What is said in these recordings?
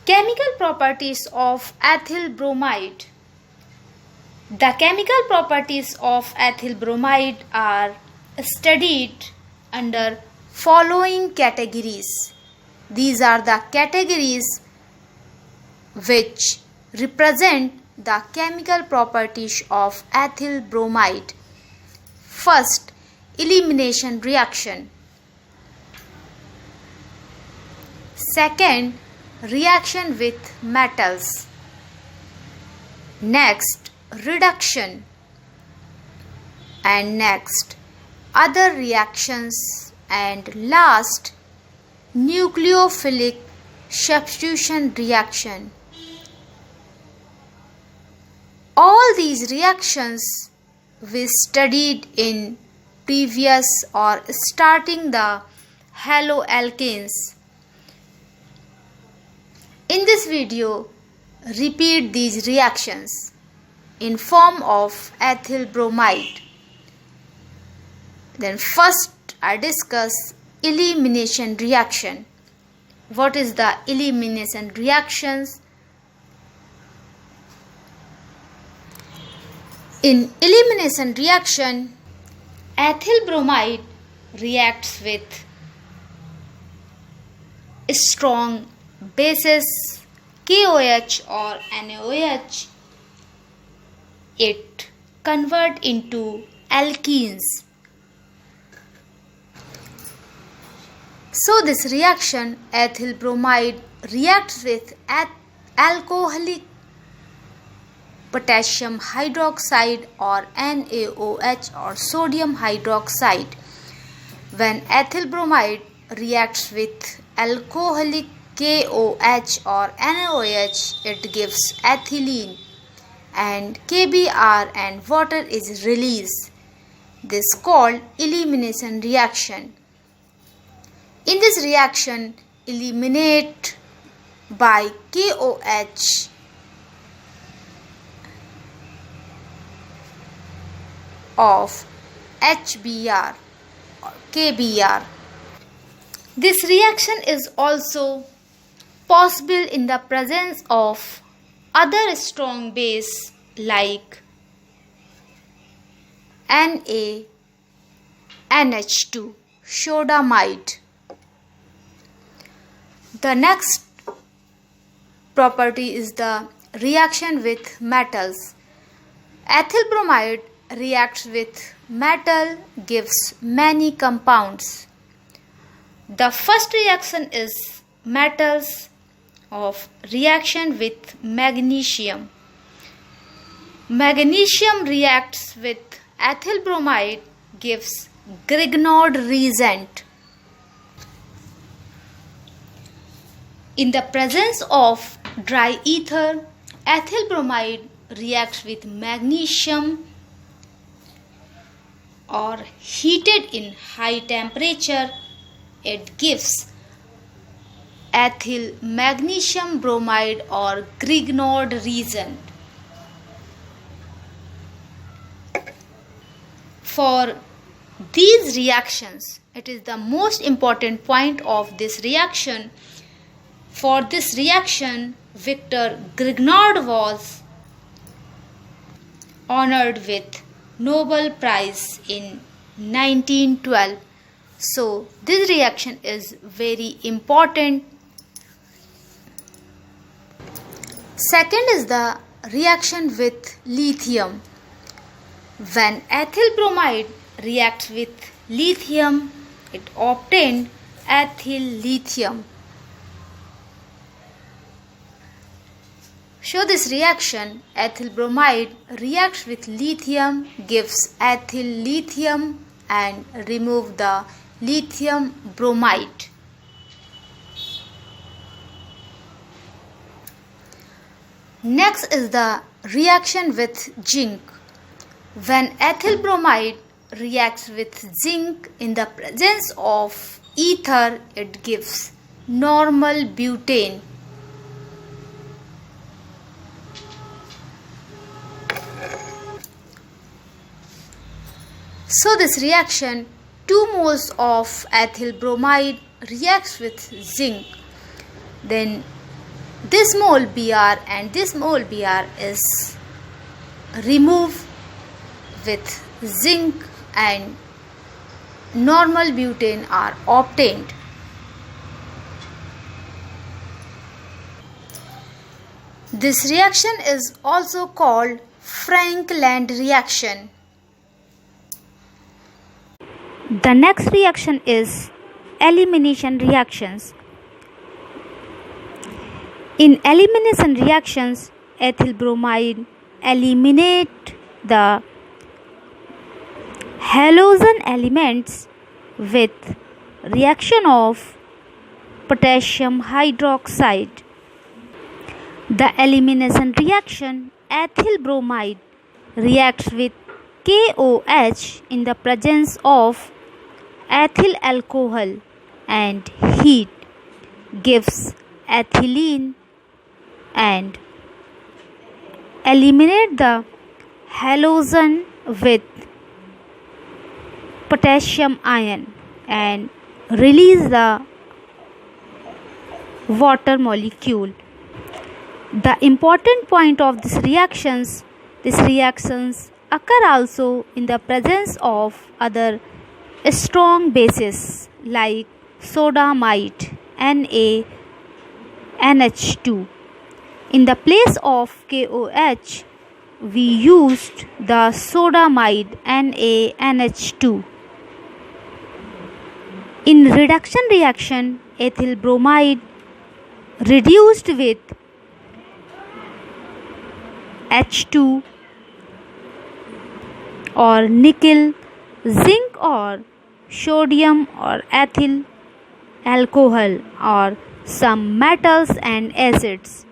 Chemical properties of ethyl bromide. The chemical properties of ethyl bromide are studied under following categories. These are the categories which represent the chemical properties of ethyl bromide. First, elimination reaction. Second, reaction with metals. Next, reduction. And next, other reactions. And last, nucleophilic substitution reaction. All these reactions we studied in previous or starting the haloalkanes. In this video, repeat these reactions in form of ethyl bromide. Then first I discuss elimination reaction. What is the elimination reactions? In elimination reaction, ethyl bromide reacts with strong bases KOH or NaOH. It converts into alkenes. So this reaction, ethyl bromide reacts with alcoholic potassium hydroxide or NaOH or sodium hydroxide. When ethyl bromide reacts with alcoholic KOH or NaOH, it gives ethylene and KBr and water is released. This is called elimination reaction. In this reaction, eliminate by KOH of HBr or KBr. This reaction is also possible in the presence of other strong base like NaNH2, sodamide. The next property is the reaction with metals. Ethyl bromide reacts with metal, gives many compounds. The first reaction is metals of reaction with magnesium. Magnesium reacts with ethyl bromide, gives Grignard reagent. In the presence of dry ether, ethyl bromide reacts with magnesium or heated in high temperature. It gives ethyl magnesium bromide or Grignard reagent. For these reactions, it is the most important point of this reaction. For this reaction, Victor Grignard was honored with Nobel Prize in 1912. So this reaction is very important. Second is the reaction with lithium. When ethyl bromide reacts with lithium, it obtained ethyl lithium. Show this reaction, ethyl bromide reacts with lithium, gives ethyl lithium and remove the lithium bromide. Next is the reaction with zinc. When ethyl bromide reacts with zinc in the presence of ether, it gives normal butane. So this reaction, 2 moles of ethyl bromide reacts with zinc. Then This mole Br and this mole Br is removed with zinc and normal butane are obtained. This reaction is also called Frank-Land reaction. The next reaction is elimination reactions. In elimination reactions, ethyl bromide eliminate the halogen elements with reaction of potassium hydroxide. The elimination reaction ethyl bromide reacts with KOH in the presence of ethyl alcohol and heat gives ethylene and eliminate the halogen with potassium ion and release the water molecule. The important point of these reactions occur also in the presence of other strong bases like sodamide NaNH2. In the place of KOH, we used the sodamide NaNH2. In reduction reaction, ethyl bromide reduced with H2 or nickel, zinc or sodium or ethyl alcohol or some metals and acids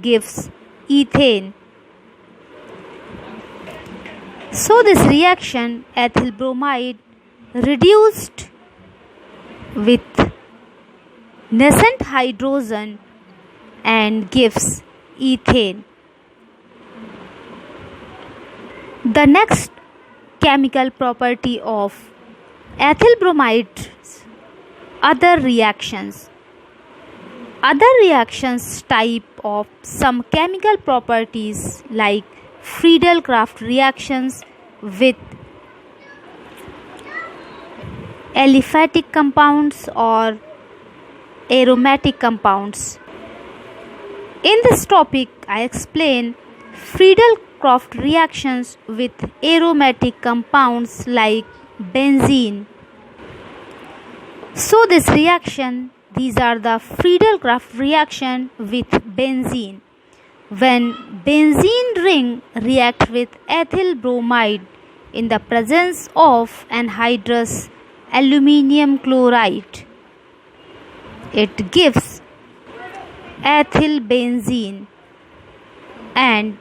gives ethane. So this reaction ethyl bromide reduced with nascent hydrogen and gives ethane. The next chemical property of ethyl bromide's other reactions. Other reactions type of some chemical properties like Friedel-Crafts reactions with aliphatic compounds or aromatic compounds. In this topic, I explain Friedel-Crafts reactions with aromatic compounds like benzene. So these are the Friedel-Crafts reaction with benzene. When benzene ring reacts with ethyl bromide in the presence of anhydrous aluminium chloride, it gives ethyl benzene and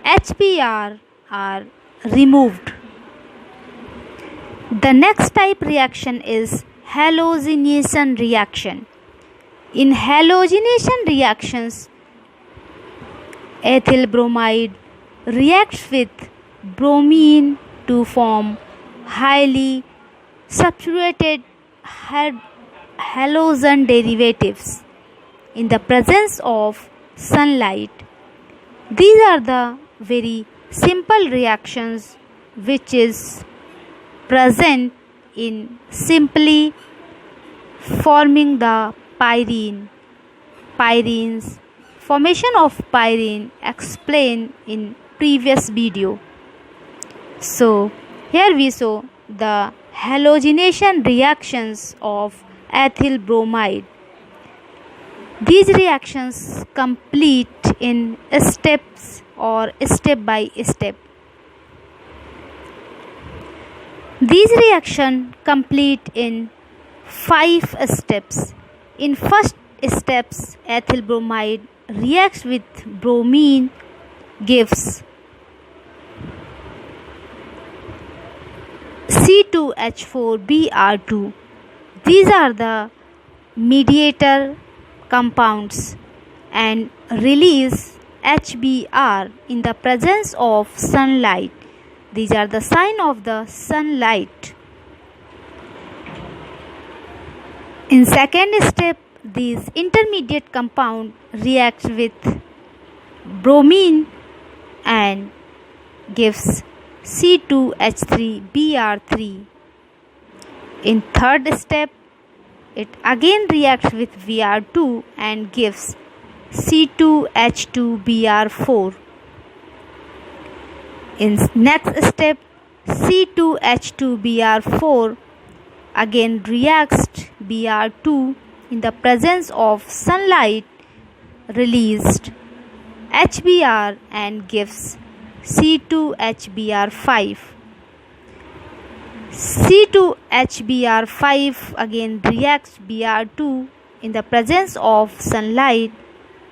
HBr are removed. The next type reaction is halogenation reaction. In halogenation reactions, ethyl bromide reacts with bromine to form highly saturated halogen derivatives in the presence of sunlight. These are the very simple reactions which is present in simply forming the pyrene. Pyrenes. Formation of pyrene explained in previous video. So here we saw the halogenation reactions of ethyl bromide. These reactions complete in steps or step by step. These reactions complete in 5 steps. In first steps, ethyl bromide reacts with bromine, gives C2H4Br2. These are the mediator compounds and release HBr in the presence of sunlight. These are the sign of the sunlight. In second step, These intermediate compound reacts with bromine and gives C2H3Br3. In third step, it again reacts with Br2 and gives C2H2Br4. In next step, C2H2Br4 again reacts Br2 in the presence of sunlight released HBr and gives C2HBr5. C2HBr5 again reacts Br2 in the presence of sunlight.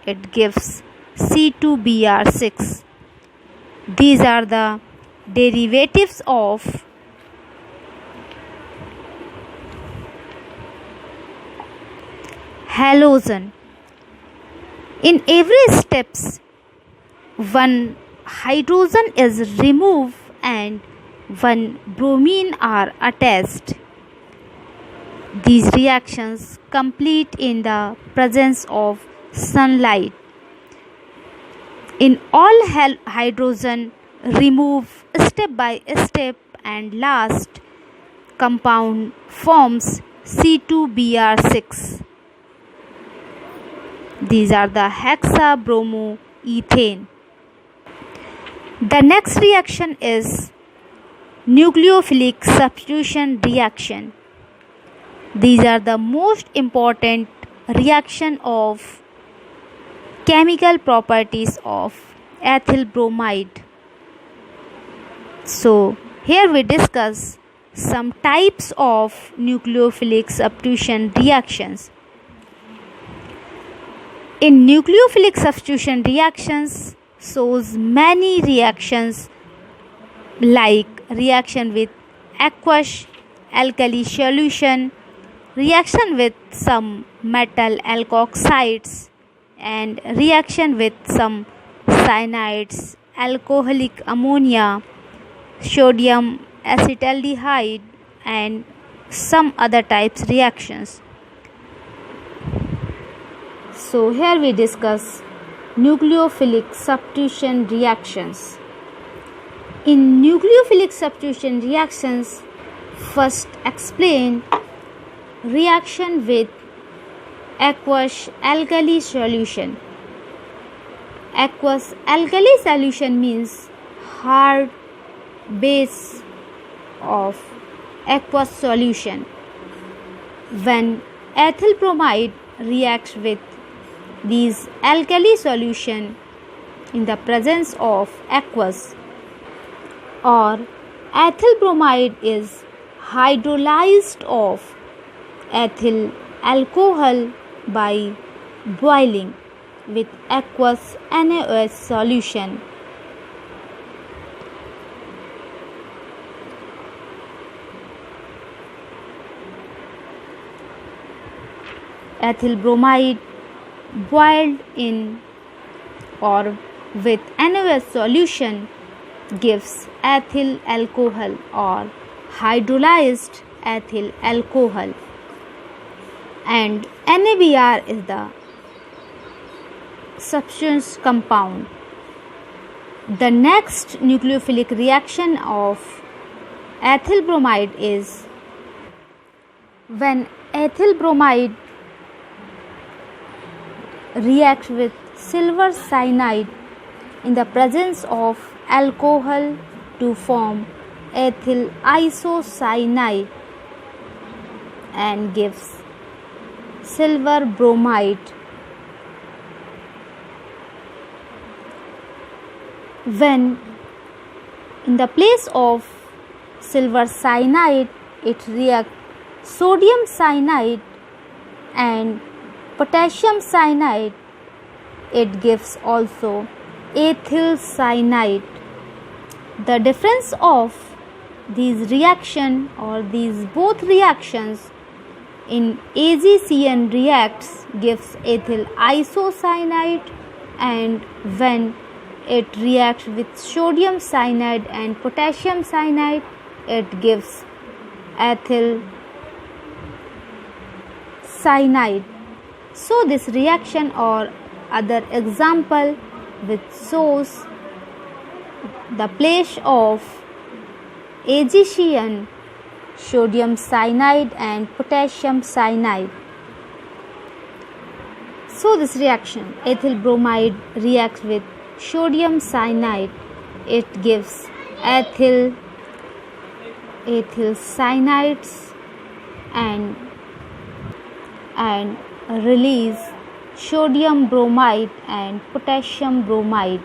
It gives C2Br6. These are the derivatives of halogen. In every steps, one hydrogen is removed and one bromine are attached. These reactions complete in the presence of sunlight. In all hydrogen remove step by step and last compound forms C2Br6. These are the hexabromoethane. The next reaction is nucleophilic substitution reaction. These are the most important reaction of chemical properties of ethyl bromide. So here we discuss some types of nucleophilic substitution reactions. In nucleophilic substitution reactions shows many reactions like reaction with aqueous alkali solution, reaction with some metal alkoxides, and reaction with some cyanides, alcoholic ammonia, sodium acetaldehyde, and some other types reactions. So here we discuss nucleophilic substitution reactions. In nucleophilic substitution reactions, first explain reaction with aqueous alkali solution. Aqueous alkali solution means hard base of aqueous solution. When ethyl bromide reacts with these alkali solution in the presence of aqueous, or ethyl bromide is hydrolyzed of ethyl alcohol by boiling with aqueous NaOH solution. Ethyl bromide boiled in or with NaOH solution gives ethyl alcohol or hydrolyzed ethyl alcohol, and NaBr is the substance compound. The next nucleophilic reaction of ethyl bromide is when ethyl bromide reacts with silver cyanide in the presence of alcohol to form ethyl isocyanide and gives silver bromide. When in the place of silver cyanide it reacts sodium cyanide and potassium cyanide, it gives also ethyl cyanide. The difference of these reaction or these both reactions in AgCN reacts gives ethyl isocyanide, and when it reacts with sodium cyanide and potassium cyanide it gives ethyl cyanide. So this reaction or other example which shows the place of AgCN, sodium cyanide and potassium cyanide. So this reaction, ethyl bromide reacts with sodium cyanide. It gives ethyl cyanides and release sodium bromide and potassium bromide.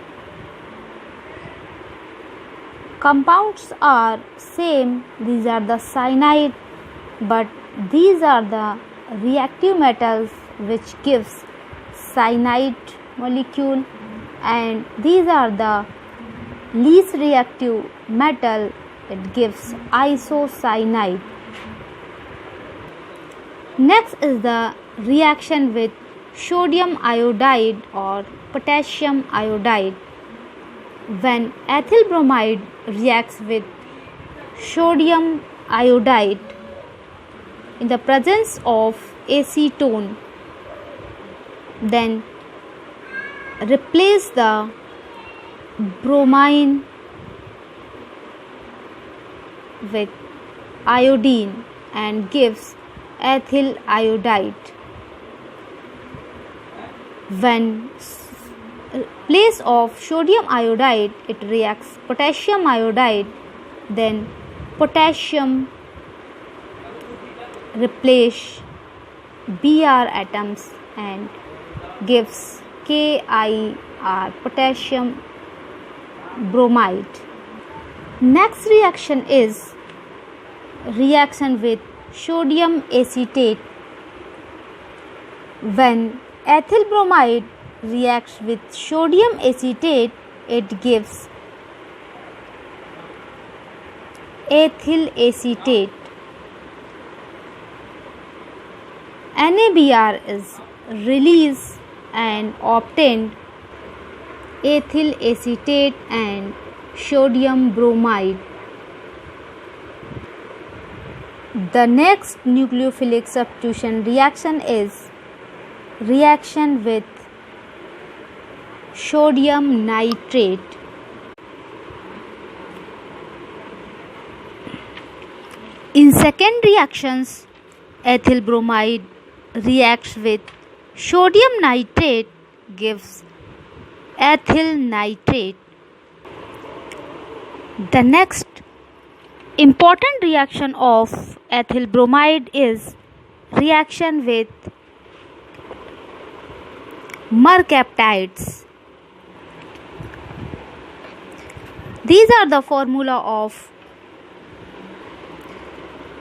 Compounds are same, these are the cyanide, but these are the reactive metals which gives cyanide molecule, and these are the least reactive metal, it gives isocyanide. Next is the reaction with sodium iodide or potassium iodide. When ethyl bromide reacts with sodium iodide in the presence of acetone, then replace the bromine with iodine and gives ethyl iodide. When place of sodium iodide it reacts potassium iodide, then potassium replace Br atoms and gives KIR, potassium bromide. Next reaction is reaction with sodium acetate. When ethyl bromide reacts with sodium acetate, it gives ethyl acetate. NaBr is released and obtained ethyl acetate and sodium bromide. The next nucleophilic substitution reaction is reaction with sodium nitrate. In second reactions, ethyl bromide reacts with sodium nitrate, gives ethyl nitrate. The next important reaction of ethyl bromide is reaction with mercaptides. These are the formula of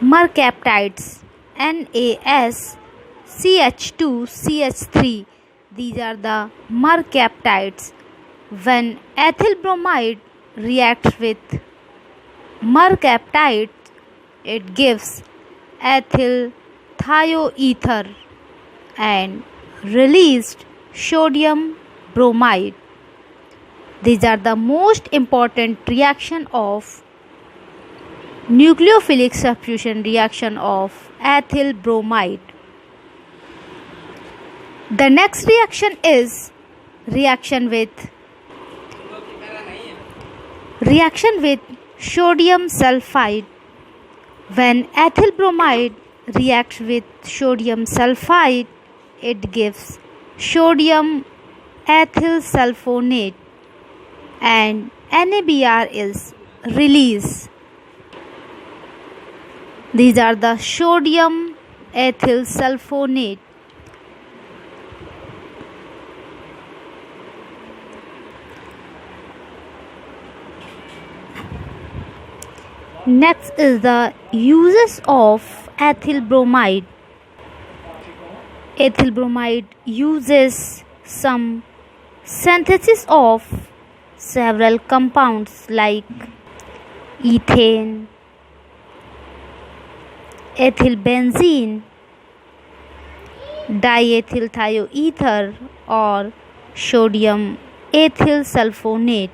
mercaptides: NaSCH2CH3. These are the mercaptides. When ethyl bromide reacts with mercaptide, it gives ethyl thioether and released sodium bromide. These are the most important reaction of nucleophilic substitution reaction of ethyl bromide. The next reaction is reaction with sodium sulfide. When ethyl bromide reacts with sodium sulfide, it gives sodium ethyl sulfonate and NaBr is released. These are the sodium ethyl sulfonate. Next is the uses of ethyl bromide. Ethyl bromide uses some synthesis of several compounds like ethane, ethyl benzene, diethyl thioether or sodium ethyl sulfonate.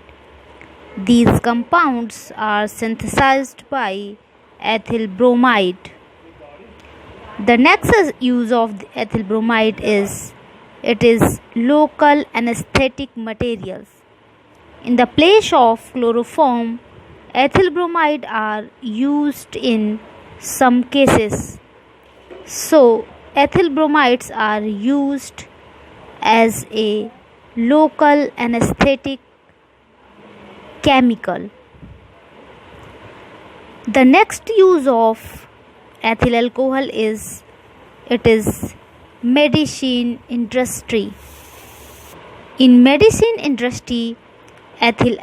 These compounds are synthesized by ethyl bromide. The next use of the ethyl bromide is it is local anesthetic materials. In the place of chloroform, ethyl bromide are used in some cases. So, ethyl bromides are used as a local anesthetic chemical. The next use of ethyl alcohol is it is medicine industry. In medicine industry, ethyl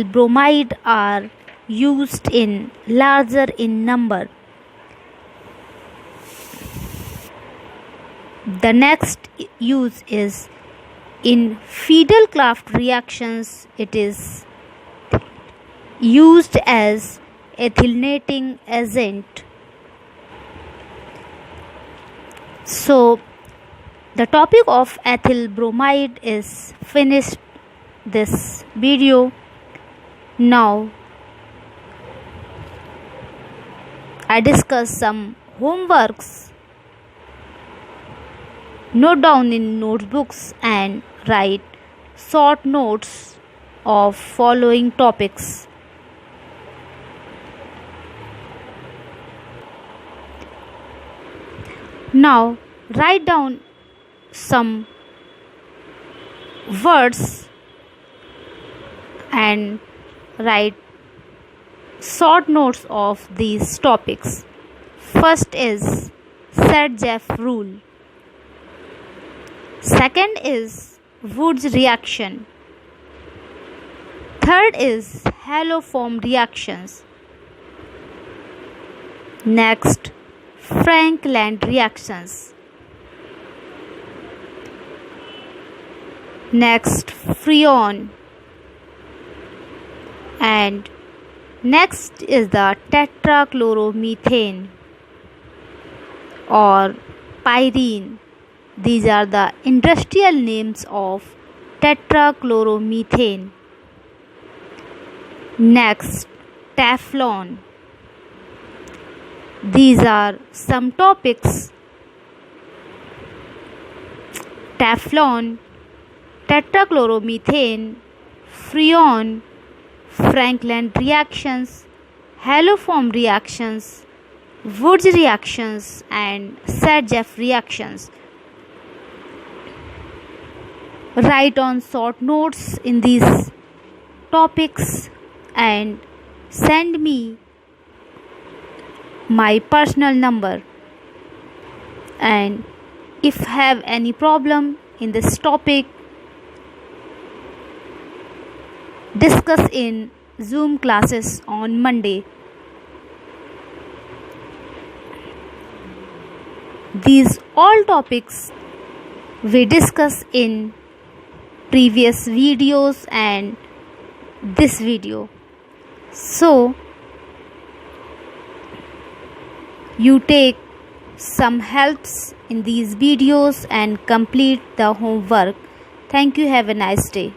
bromide are used in larger in number. The next use is in Fiedel-Crafts reactions. It is used as ethylating agent. So the topic of ethyl bromide is finished this video. Now I discuss some homeworks. Note down in notebooks and write short notes of following topics. Now write down some words and write short notes of these topics. First is Sergeff rule. Second is Wood's reaction. Third is haloform reactions. Next, Frank-Land reactions. Next, Freon. And next is the tetrachloromethane or pyrene. These are the industrial names of tetrachloromethane. Next, Teflon. These are some topics. Teflon, tetrachloromethane, Freon, Frank-Land reactions, haloform reactions, Wood's reactions and Sergeff reactions. Write on short notes in these topics and send me my personal number. And if have any problem in this topic, discuss in Zoom classes on Monday. These all topics we discuss in previous videos and this video. So you take some helps in these videos and complete the homework. Thank you. Have a nice day.